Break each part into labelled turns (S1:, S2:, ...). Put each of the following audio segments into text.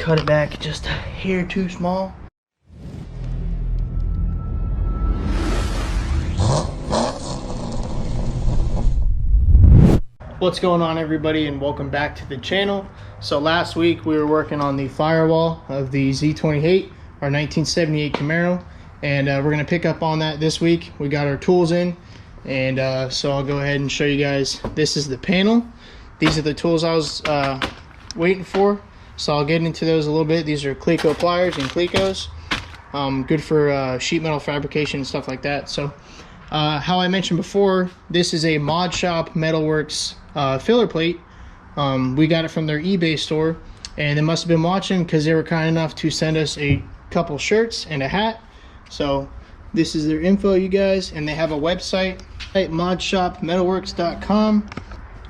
S1: cut it back just a hair too small. What's going on, everybody, and welcome back to the channel. So last week we were working on the firewall of the Z28, our 1978 Camaro, and we're going to pick up on that this week. We got our tools in, and so I'll go ahead and show you guys. This is the panel. These are the tools I was waiting for, so I'll get into those a little bit. These are Cleco pliers and Clecos, good for sheet metal fabrication and stuff like that. So how I mentioned before, this is a Mod Shop Metalworks filler plate. We got it from their eBay store, and they must have been watching because they were kind enough to send us a couple shirts and a hat. So this is their info, you guys, and they have a website at modshopmetalworks.com,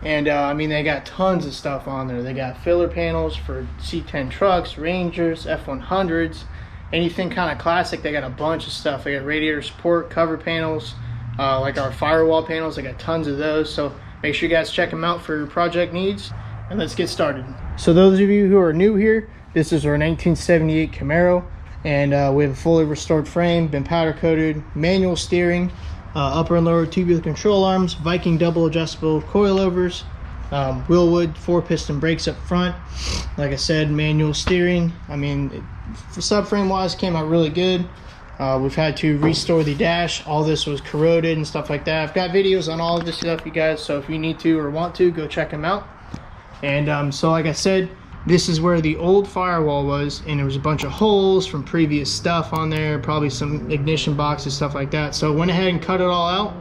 S1: and I mean, they got tons of stuff on there. They got filler panels for C10 trucks, Rangers, F100s, anything kind of classic. They got a bunch of stuff. They got radiator support, cover panels, like our firewall panels. They got tons of those, so make sure you guys check them out for your project needs, and let's get started. So those of you who are new here, this is our 1978 Camaro, and we have a fully restored frame, been powder coated, manual steering, upper and lower tubular control arms, Viking double adjustable coilovers, wheel wood 4-piston brakes up front. Like I said, manual steering. I mean, for subframe wise, came out really good. We've had to restore the dash. All this was corroded and stuff like that. I've got videos on all of this stuff, you guys, so if you need to or want to, go check them out. And so like I said, this is where the old firewall was, and there was a bunch of holes from previous stuff on there, probably some ignition boxes, stuff like that. So went ahead and cut it all out,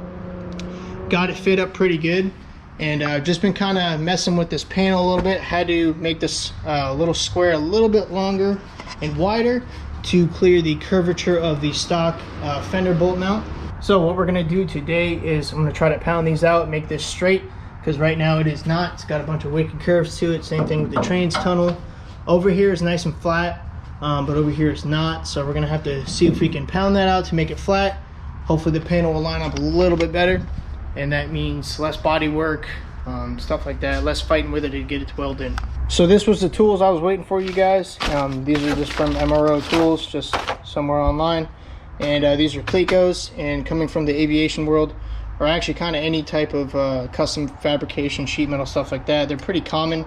S1: got it fit up pretty good, and just been kind of messing with this panel a little bit. Had to make this little square a little bit longer and wider to clear the curvature of the stock fender bolt mount. So what we're going to do today is I'm going to try to pound these out, make this straight, because right now it is not. It's got a bunch of wicked curves to it. Same thing with the trans tunnel. Over here is nice and flat, but over here it's not. So we're going to have to see if we can pound that out to make it flat. Hopefully the panel will line up a little bit better, and that means less body work, stuff like that, less fighting with it to get it welded in. So this was the tools I was waiting for, you guys. These are just from MRO Tools, just somewhere online, and these are Clecos, and coming from the aviation world, or actually kind of any type of custom fabrication, sheet metal, stuff like that. They're pretty common.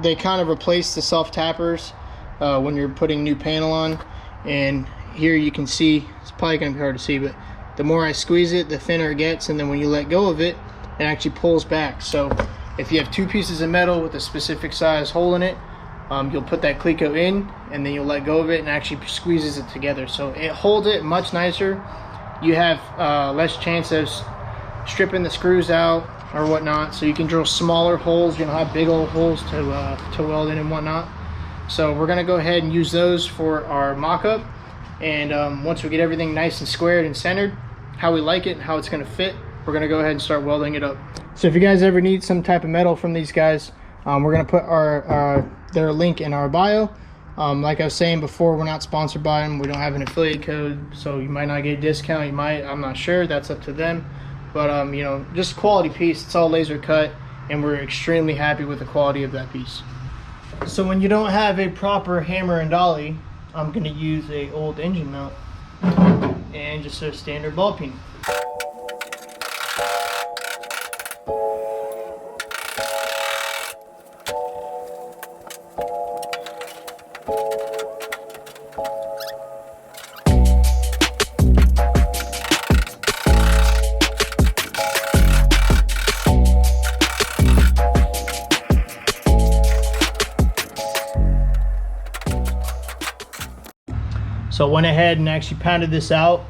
S1: They kind of replace the self tappers when you're putting new panel on, and here you can see, it's probably going to be hard to see, but the more I squeeze it, the thinner it gets, and then when you let go of it, it actually pulls back. So if you have two pieces of metal with a specific size hole in it, you'll put that Cleco in, and then you'll let go of it, and actually squeezes it together. So it holds it much nicer. You have less chance of stripping the screws out or whatnot. So you can drill smaller holes. You don't have big old holes to weld in and whatnot. So we're gonna go ahead and use those for our mock-up. And once we get everything nice and squared and centered, how we like it and how it's gonna fit, we're gonna go ahead and start welding it up. So if you guys ever need some type of metal from these guys, we're gonna put their link in our bio. Like I was saying before, we're not sponsored by them. We don't have an affiliate code, so you might not get a discount. You might, I'm not sure. That's up to them. But you know, just quality piece. It's all laser cut, and we're extremely happy with the quality of that piece. So when you don't have a proper hammer and dolly, I'm gonna use a old engine mount and just a standard ball peen. So I went ahead and actually pounded this out,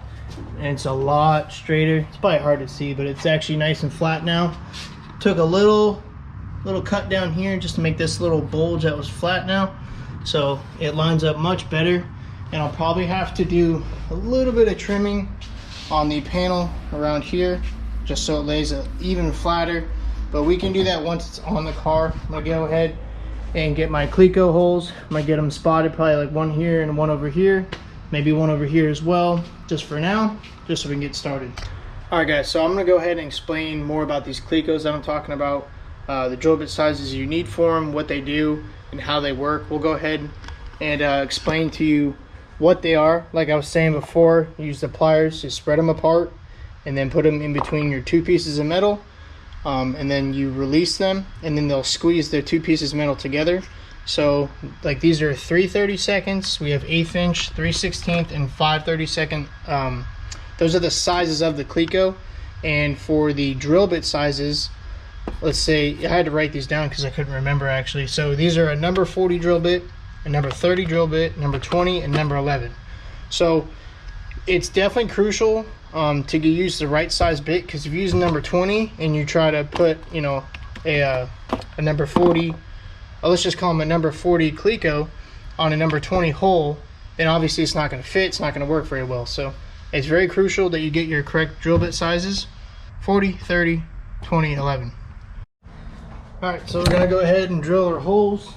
S1: and it's a lot straighter. It's probably hard to see, but it's actually nice and flat now. Took a little cut down here just to make this little bulge that was flat now, so it lines up much better. And I'll probably have to do a little bit of trimming on the panel around here just so it lays even flatter, but we can do that once it's on the car. I'm gonna go ahead and get my Cleco holes. I'm gonna get them spotted, probably like one here and one over here, maybe one over here as well, just for now, just so we can get started. All right guys, so I'm gonna go ahead and explain more about these Clecos that I'm talking about. the drill bit sizes you need for them, what they do, and how they work. We'll go ahead and explain to you what they are. Like I was saying before, use the pliers to spread them apart and then put them in between your two pieces of metal, and then you release them, and then they'll squeeze the two pieces of metal together. So like these are 3/32, we have 1/8 inch, 3/16, and 5/32. Those are the sizes of the Cleco. And for the drill bit sizes, let's say, I had to write these down because I couldn't remember actually. So these are a number 40 drill bit, a number 30 drill bit, number 20, and number 11. So it's definitely crucial to use the right size bit, because if you use a number 20 and you try to put, you know, a number 40, let's just call them a number 40 Cleco on a number 20 hole, then obviously it's not going to fit, it's not going to work very well. So it's very crucial that you get your correct drill bit sizes: 40, 30, 20, 11. Alright, so we're going to go ahead and drill our holes.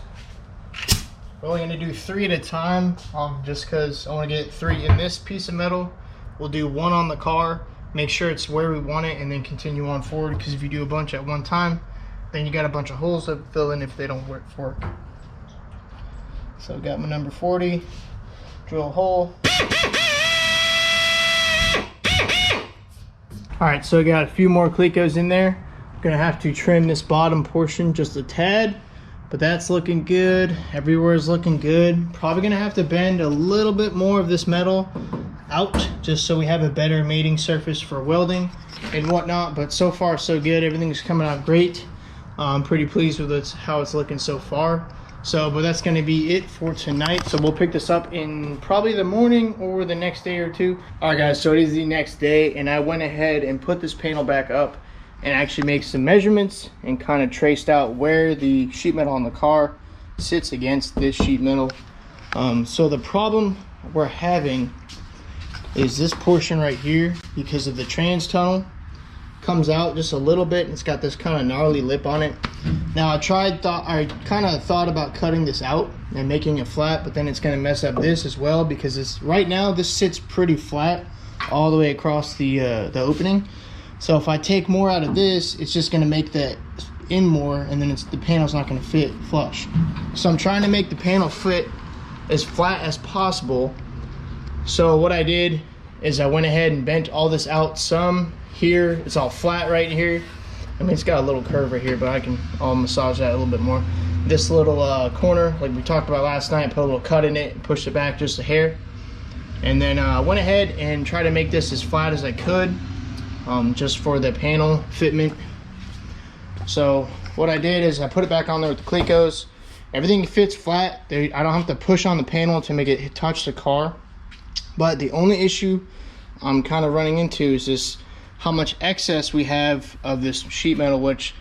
S1: We're only going to do 3 at a time, just because I want to get 3 in this piece of metal. We'll do 1 on the car, make sure it's where we want it, and then continue on forward, because if you do a bunch at one time, then you got a bunch of holes to fill in if they don't work. So I've got my number 40, drill a hole. Alright, so I got a few more Clecos in there. I'm gonna have to trim this bottom portion just a tad, but that's looking good. Everywhere is looking good. Probably gonna have to bend a little bit more of this metal out, just so we have a better mating surface for welding and whatnot. But so far so good. Everything's coming out great. I'm pretty pleased with how it's looking so far. But that's going to be it for tonight. So we'll pick this up in probably the morning or the next day or two. Alright guys, so it is the next day, and I went ahead and put this panel back up and actually make some measurements and kind of traced out where the sheet metal on the car sits against this sheet metal. So the problem we're having is this portion right here, because of the trans tunnel, comes out just a little bit, and it's got this kind of gnarly lip on it. Now I kind of thought about cutting this out and making it flat, but then it's going to mess up this as well, because it's right now this sits pretty flat all the way across the opening. So if I take more out of this, it's just going to make that in more, and then the panel's not going to fit flush. So I'm trying to make the panel fit as flat as possible. So what I did is I went ahead and bent all this out some. Here it's all flat right here. I mean, it's got a little curve right here, but I'll massage that a little bit more. This little corner, like we talked about last night, put a little cut in it and pushed it back just a hair. And then I went ahead and tried to make this as flat as I could, just for the panel fitment. So what I did is I put it back on there with the Clecos. Everything fits flat. I don't have to push on the panel to make it touch the car. But the only issue I'm kind of running into is this, how much excess we have of this sheet metal, which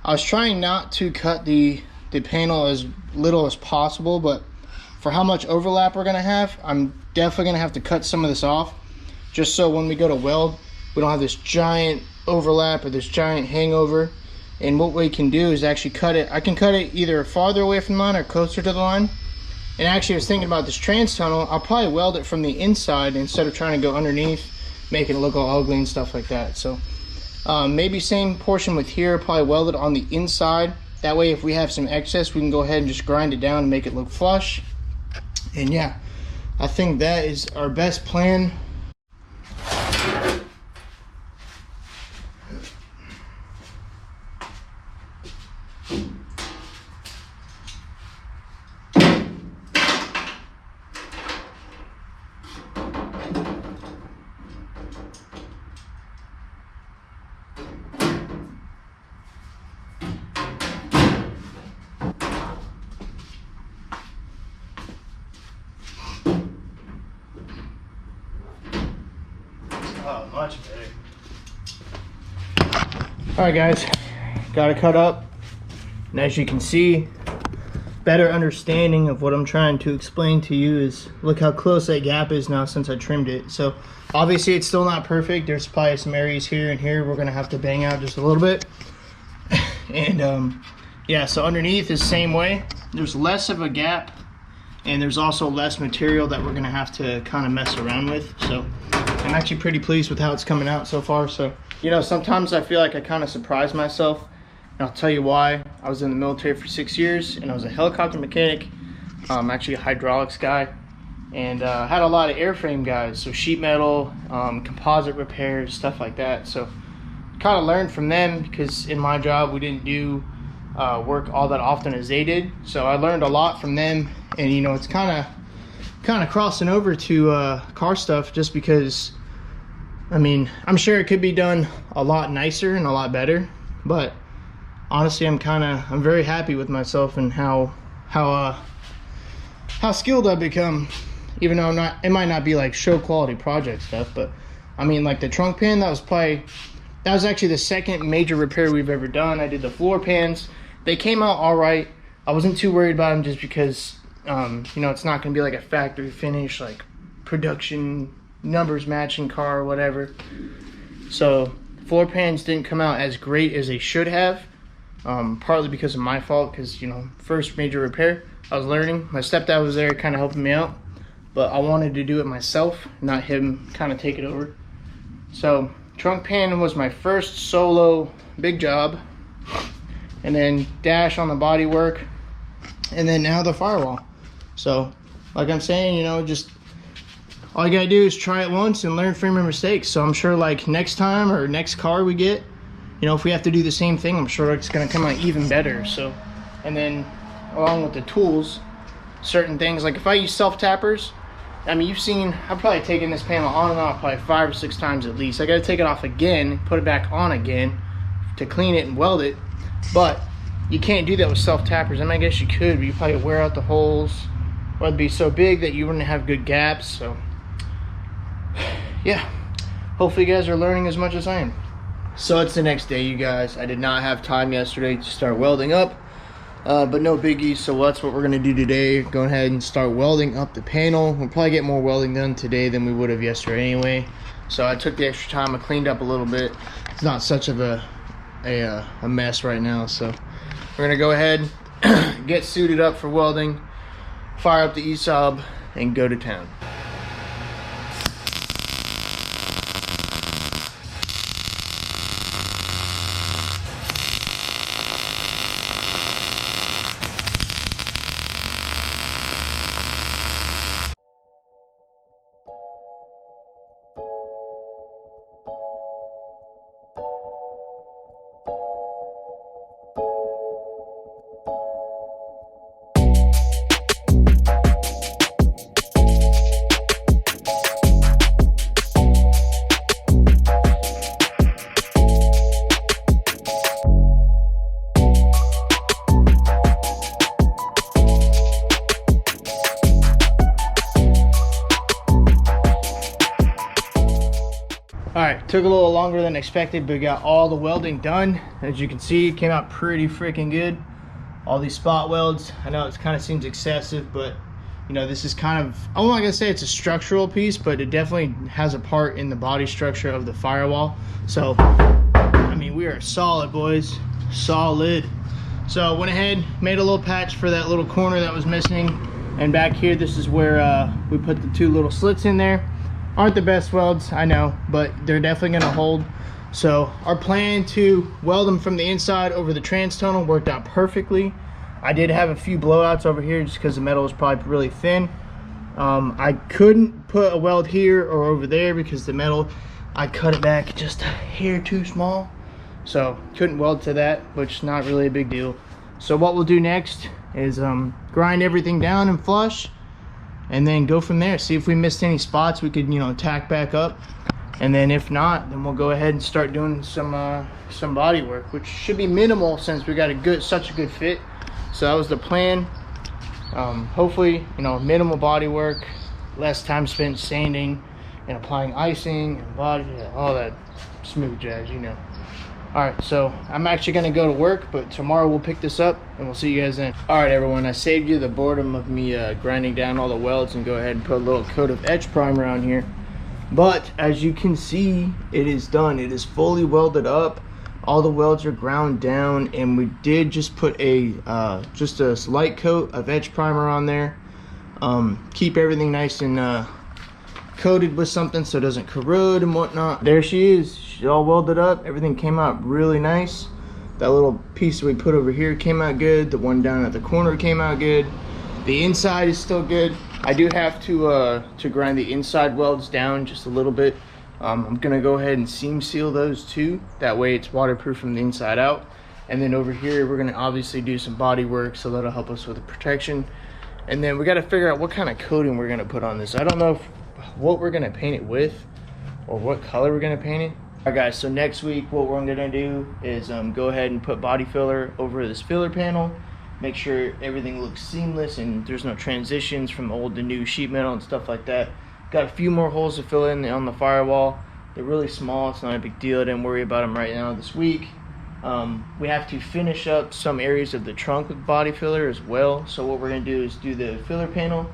S1: I was trying not to cut the panel as little as possible, but for how much overlap we're gonna have, I'm definitely gonna have to cut some of this off, just so when we go to weld, we don't have this giant overlap or this giant hangover. And what we can do is actually cut it. I can cut it either farther away from the line or closer to the line. And actually I was thinking about this trans tunnel, I'll probably weld it from the inside instead of trying to go underneath, making it look all ugly and stuff like that. So maybe same portion with here, probably weld it on the inside. That way if we have some excess, we can go ahead and just grind it down and make it look flush. And yeah, I think that is our best plan. Much better. All right guys, got it cut up, and as you can see, better understanding of what I'm trying to explain to you is, look how close that gap is now since I trimmed it. So obviously it's still not perfect. There's probably some areas here and here we're gonna have to bang out just a little bit. And yeah, so underneath is the same way. There's less of a gap, and there's also less material that we're gonna have to kind of mess around with. So I'm actually pretty pleased with how it's coming out so far. So, you know, sometimes I feel like I kind of surprise myself And I'll tell you why. I was in the military for 6 years, and I was a helicopter mechanic, actually a hydraulics guy, and had a lot of airframe guys, so sheet metal, composite repairs, stuff like that. So kind of learned from them, because in my job we didn't do work all that often as they did. So I learned a lot from them, and you know, it's kind of crossing over to car stuff, just because I mean, I'm sure it could be done a lot nicer and a lot better, but honestly I'm very happy with myself and how skilled I've become, even though it might not be like show quality project stuff. But I mean, like the trunk pan, that was actually the second major repair we've ever done. I did the floor pans. They came out all right. I wasn't too worried about them, just because you know, it's not gonna be like a factory finish, like production numbers matching car or whatever. So floor pans didn't come out as great as they should have, partly because of my fault, because, you know, first major repair, I was learning. My stepdad was there kind of helping me out, but I wanted to do it myself, not him kind of take it over. So trunk pan was my first solo big job, and then dash on the bodywork, and then now the firewall. So like I'm saying, you know, just all you gotta do is try it once and learn from your mistakes. So I'm sure, like, next time or next car we get, you know, if we have to do the same thing, I'm sure it's gonna come out even better. So, and then along with the tools, certain things, like if I use self-tappers, I mean, you've seen, I've probably taken this panel on and off probably 5 or 6 times at least. I gotta take it off again, put it back on again to clean it and weld it. But you can't do that with self-tappers. I mean, I guess you could, but you probably wear out the holes, or it'd be so big that you wouldn't have good gaps. So yeah, hopefully you guys are learning as much as I am. So it's the next day, you guys. I did not have time yesterday to start welding up, but no biggie. So that's what we're gonna do today. Go ahead and start welding up the panel. We'll probably get more welding done today than we would have yesterday anyway. So I took the extra time, I cleaned up a little bit. It's not such of a mess right now. So we're gonna go ahead, get suited up for welding, fire up the ESOB, and go to town. Alright, took a little longer than expected, but we got all the welding done. As you can see, it came out pretty freaking good. All these spot welds, I know it kind of seems excessive, but you know, this is kind of, I'm not gonna say it's a structural piece, but it definitely has a part in the body structure of the firewall. So I mean, we are solid, boys, solid. So went ahead, made a little patch for that little corner that was missing, and back here, this is where we put the 2 little slits in there. Aren't the best welds, I know, but they're definitely gonna hold. So our plan to weld them from the inside over the trans tunnel worked out perfectly. I did have a few blowouts over here just because the metal was probably really thin. I couldn't put a weld here or over there because the metal, I cut it back just a hair too small. So couldn't weld to that, which is not really a big deal. So what we'll do next is grind everything down and flush, and then go from there. See if we missed any spots we could, you know, tack back up. And then if not, then we'll go ahead and start doing some body work, which should be minimal since we got such a good fit. So that was the plan. Hopefully, you know, minimal body work, less time spent sanding and applying icing and body, all that smooth jazz, you know. All right, so I'm actually gonna go to work, but tomorrow we'll pick this up and we'll see you guys then. All right, everyone, I saved you the boredom of me grinding down all the welds and go ahead and put a little coat of etch primer on here. But as you can see, it is done. It is fully welded up. All the welds are ground down, and we did just put just a light coat of etch primer on there. Keep everything nice and coated with something so it doesn't corrode and whatnot. There she is. She's all welded up. Everything came out really nice. That little piece that we put over here came out good. The one down at the corner came out good. The inside is still good. I do have to grind the inside welds down just a little bit. I'm gonna go ahead and seam seal those too. That way it's waterproof from the inside out. And then over here, we're gonna obviously do some body work, so that'll help us with the protection. And then we gotta figure out what kind of coating we're gonna put on this. I don't know what we're gonna paint it with or what color we're gonna paint it. All right guys, so next week what we're gonna do is go ahead and put body filler over this filler panel, make sure everything looks seamless and there's no transitions from old to new sheet metal and stuff like that. Got a few more holes to fill in on the firewall. They're really small, it's not a big deal. I didn't worry about them right now this week. We have to finish up some areas of the trunk with body filler as well. So what we're gonna do is do the filler panel,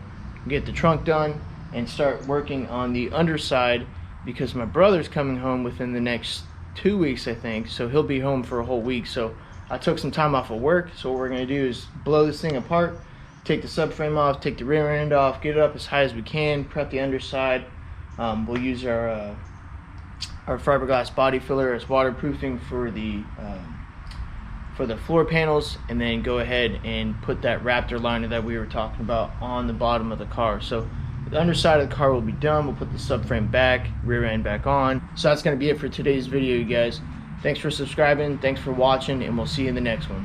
S1: get the trunk done, and start working on the underside, because my brother's coming home within the next 2 weeks, I think. So he'll be home for a whole week. So I took some time off of work. So what we're gonna do is blow this thing apart, take the subframe off, take the rear end off, get it up as high as we can, prep the underside. We'll use our fiberglass body filler as waterproofing for the floor panels, and then go ahead and put that Raptor liner that we were talking about on the bottom of the car. So the underside of the car will be done. We'll put the subframe back, rear end back on. So that's going to be it for today's video, you guys. Thanks for subscribing, thanks for watching, and we'll see you in the next one.